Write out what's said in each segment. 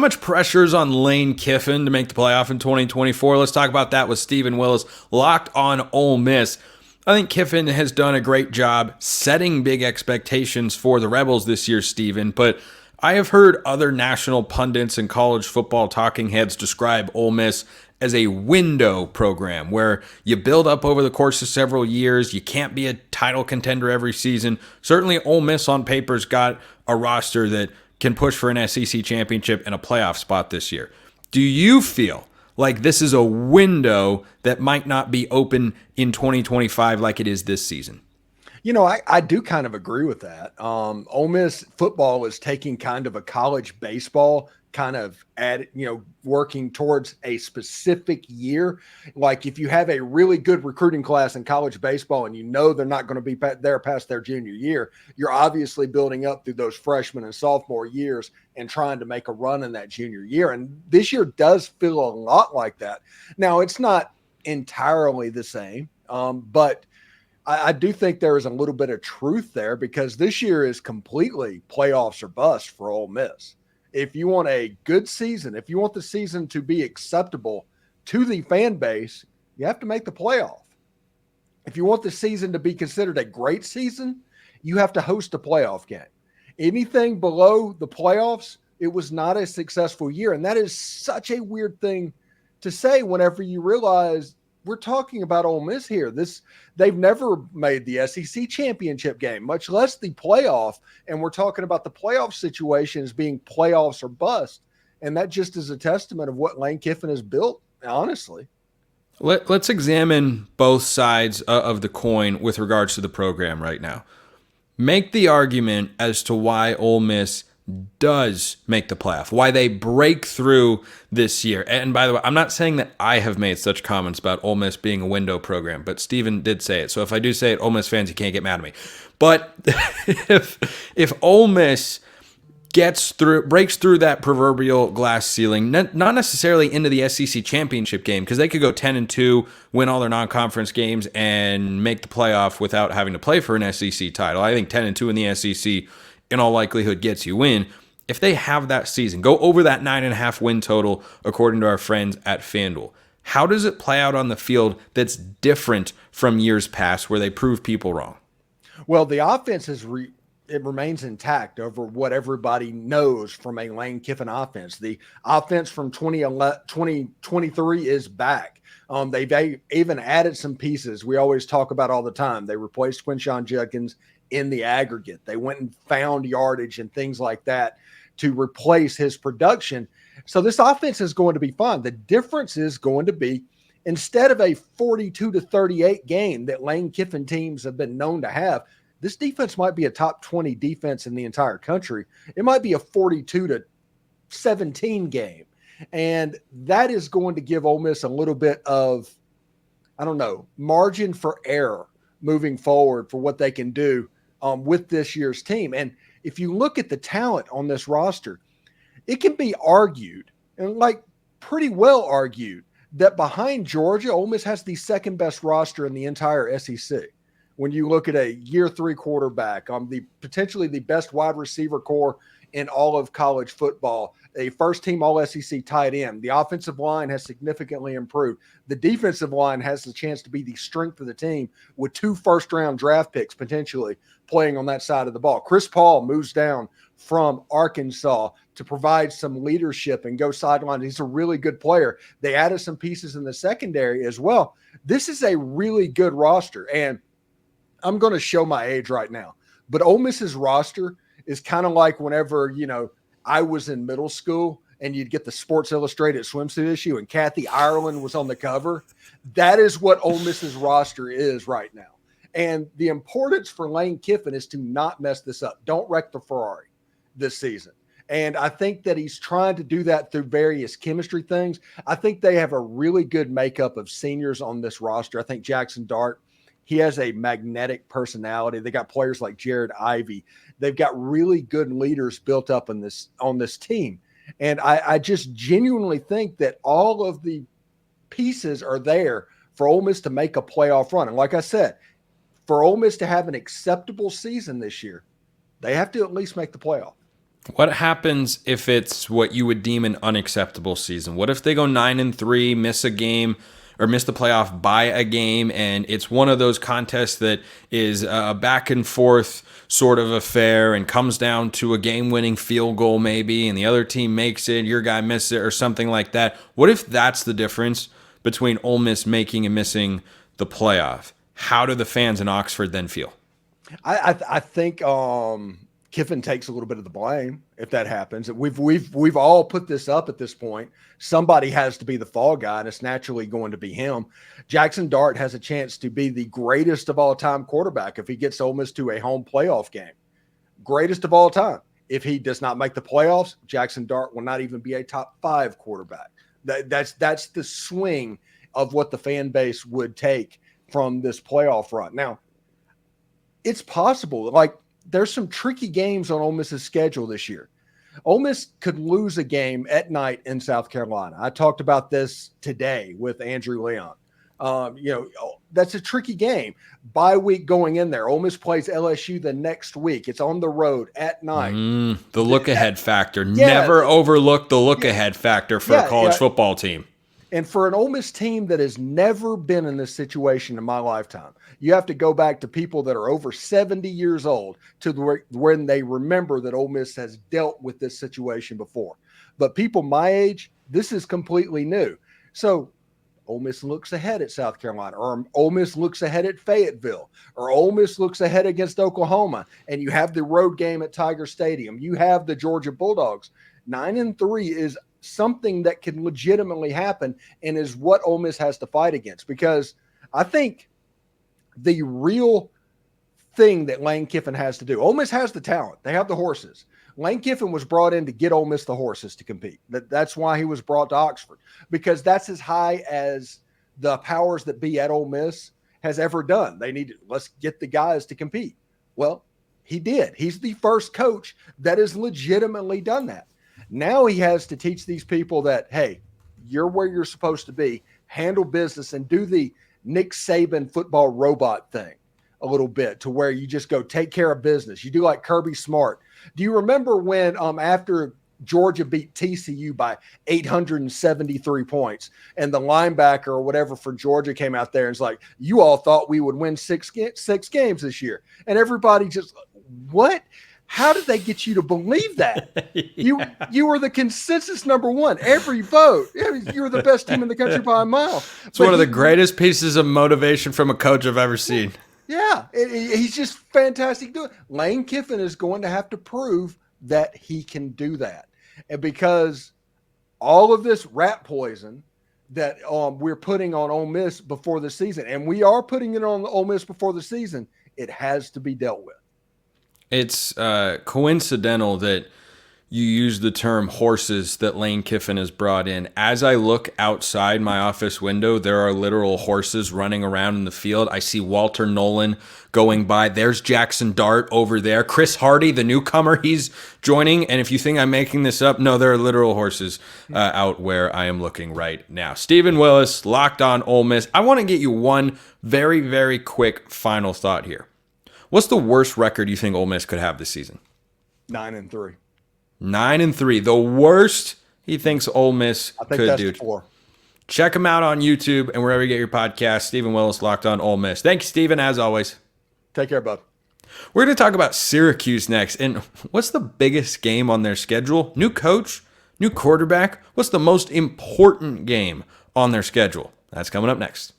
much pressure is on Lane Kiffin to make the playoff in 2024? Let's talk about that with Steven Willis, locked on Ole Miss. I think Kiffin has done a great job setting big expectations for the Rebels this year, Steven, but I have heard other national pundits and college football talking heads describe Ole Miss as a window program where you build up over the course of several years. You can't be a title contender every season. Certainly, Ole Miss on paper's got a roster that can push for an SEC championship and a playoff spot this year. Do you feel like this is a window that might not be open in 2025 like it is this season? I do kind of agree with that. Ole Miss football is taking kind of a college baseball kind of working towards a specific year. Like if you have a really good recruiting class in college baseball and they're not going to be there past their junior year, you're obviously building up through those freshman and sophomore years and trying to make a run in that junior year. And this year does feel a lot like that. Now, it's not entirely the same, but I do think there is a little bit of truth there because this year is completely playoffs or bust for Ole Miss. If you want a good season, if you want the season to be acceptable to the fan base, you have to make the playoff. If you want the season to be considered a great season, you have to host a playoff game. Anything below the playoffs, it was not a successful year. And that is such a weird thing to say whenever you realize we're talking about Ole Miss here. They've never made the SEC championship game, much less the playoff. And we're talking about the playoff situation as being playoffs or bust. And that just is a testament of what Lane Kiffin has built, honestly. Let's examine both sides of the coin with regards to the program right now. Make the argument as to why Ole Miss does make the playoff, why they break through this year. And by the way, I'm not saying that I have made such comments about Ole Miss being a window program, but Steven did say it. So if I do say it, Ole Miss fans, you can't get mad at me. But if Ole Miss breaks through that proverbial glass ceiling, not necessarily into the SEC championship game, because they could go 10-2, win all their non-conference games, and make the playoff without having to play for an SEC title. I think 10-2 in the SEC in all likelihood gets you in. If they have that season, go over that 9.5 win total, according to our friends at FanDuel, how does it play out on the field that's different from years past where they prove people wrong? Well, the offense it remains intact over what everybody knows from a Lane Kiffin offense. The offense from 2023 is back. They've even added some pieces we always talk about all the time. They replaced Quinshon Judkins in the aggregate. They went and found yardage and things like that to replace his production. So this offense is going to be fun. The difference is going to be instead of a 42-38 game that Lane Kiffin teams have been known to have, this defense might be a top 20 defense in the entire country. It might be a 42-17 game. And that is going to give Ole Miss a little bit of, margin for error moving forward for what they can do with this year's team. And if you look at the talent on this roster, it can be argued, and pretty well argued, that behind Georgia, Ole Miss has the second best roster in the entire SEC. When you look at a year 3 quarterback, potentially the best wide receiver core in all of college football, a first-team All-SEC tight end. The offensive line has significantly improved. The defensive line has the chance to be the strength of the team with 2 first-round draft picks potentially playing on that side of the ball. Chris Paul moves down from Arkansas to provide some leadership and go sideline. He's a really good player. They added some pieces in the secondary as well. This is a really good roster, and I'm going to show my age right now, but Ole Miss's roster is kind of like whenever, I was in middle school and you'd get the Sports Illustrated swimsuit issue and Kathy Ireland was on the cover. That is what Ole Miss's roster is right now. And the importance for Lane Kiffin is to not mess this up. Don't wreck the Ferrari this season. And I think that he's trying to do that through various chemistry things. I think they have a really good makeup of seniors on this roster. I think Jaxson Dart, he has a magnetic personality. They got players like Jared Ivey. They've got really good leaders built up on this team. And I just genuinely think that all of the pieces are there for Ole Miss to make a playoff run. And like I said, for Ole Miss to have an acceptable season this year, they have to at least make the playoff. What happens if it's what you would deem an unacceptable season? What if they go 9-3, miss a game, or miss the playoff by a game, and it's one of those contests that is a back and forth sort of affair and comes down to a game-winning field goal maybe, and the other team makes it, your guy misses it, or something like that? What if that's the difference between Ole Miss making and missing the playoff? How do the fans in Oxford then feel? I think Kiffin takes a little bit of the blame if that happens. We've all put this up at this point. Somebody has to be the fall guy, and it's naturally going to be him. Jaxson Dart has a chance to be the greatest of all time quarterback if he gets Ole Miss to a home playoff game. Greatest of all time. If he does not make the playoffs, Jaxson Dart will not even be a top 5 quarterback. That's the swing of what the fan base would take from this playoff run. Now, it's possible. Like, there's some tricky games on Ole Miss's schedule this year. Ole Miss could lose a game at night in South Carolina. I talked about this today with Andrew Leon. That's a tricky game. Bye week going in there. Ole Miss plays LSU the next week. It's on the road at night. The look-ahead factor. Never overlook the look-ahead factor for a college football team. And for an Ole Miss team that has never been in this situation in my lifetime, you have to go back to people that are over 70 years old to when they remember that Ole Miss has dealt with this situation before. But people my age, this is completely new. So Ole Miss looks ahead at South Carolina, or Ole Miss looks ahead at Fayetteville, or Ole Miss looks ahead against Oklahoma, and you have the road game at Tiger Stadium. You have the Georgia Bulldogs. 9-3 is something that can legitimately happen and is what Ole Miss has to fight against, because I think the real thing that Lane Kiffin has to do, Ole Miss has the talent. They have the horses. Lane Kiffin was brought in to get Ole Miss the horses to compete. That's why he was brought to Oxford, because that's as high as the powers that be at Ole Miss has ever done. They needed, let's get the guys to compete. Well, he did. He's the first coach that has legitimately done that. Now he has to teach these people that, hey, you're where you're supposed to be, handle business, and do the Nick Saban football robot thing a little bit, to where you just go take care of business. You do like Kirby Smart. Do you remember when after Georgia beat TCU by 873 points and the linebacker or whatever for Georgia came out there and was like, you all thought we would win six games this year? And everybody just, what? How did they get you to believe that? You were the consensus number one. Every vote. You were the best team in the country by a mile. It's one of the greatest pieces of motivation from a coach I've ever seen. Yeah, he's just fantastic doing it. Lane Kiffin is going to have to prove that he can do that. And because all of this rat poison that we're putting on Ole Miss before the season, and we are putting it on Ole Miss before the season, it has to be dealt with. It's coincidental that you use the term horses that Lane Kiffin has brought in. As I look outside my office window, there are literal horses running around in the field. I see Walter Nolan going by. There's Jaxson Dart over there. Chris Hardy, the newcomer, he's joining. And if you think I'm making this up, no, there are literal horses out where I am looking right now. Steven Willis, Locked On Ole Miss. I want to get you one very, very quick final thought here. What's the worst record you think Ole Miss could have this season? 9-3. 9-3. The worst he thinks Ole Miss could do. 4. Check him out on YouTube and wherever you get your podcast. Steven Willis, Locked On Ole Miss. Thank you, Steven, as always. Take care, bud. We're going to talk about Syracuse next. And what's the biggest game on their schedule? New coach, new quarterback. What's the most important game on their schedule? That's coming up next.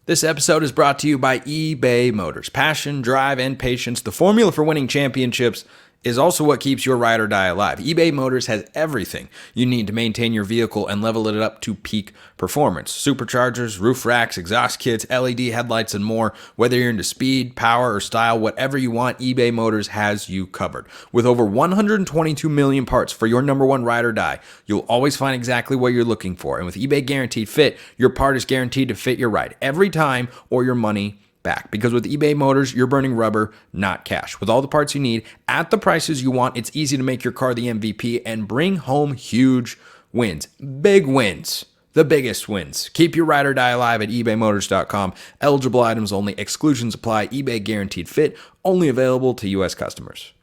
This episode is brought to you by eBay Motors. Passion, drive, and patience, the formula for winning championships, is also what keeps your ride or die alive. eBay Motors has everything you need to maintain your vehicle and level it up to peak performance. Superchargers, roof racks, exhaust kits, LED headlights, and more. Whether you're into speed, power, or style, whatever you want, eBay Motors has you covered. With over 122 million parts for your number one ride or die, you'll always find exactly what you're looking for. And with eBay Guaranteed Fit, your part is guaranteed to fit your ride every time or your money back. Because with eBay Motors, you're burning rubber, not cash. With all the parts you need at the prices you want, it's easy to make your car the MVP and bring home huge wins. Big wins. the biggest wins. Keep your ride or die alive at ebaymotors.com. Eligible items only. Exclusions apply. eBay guaranteed fit. Only available to U.S. customers.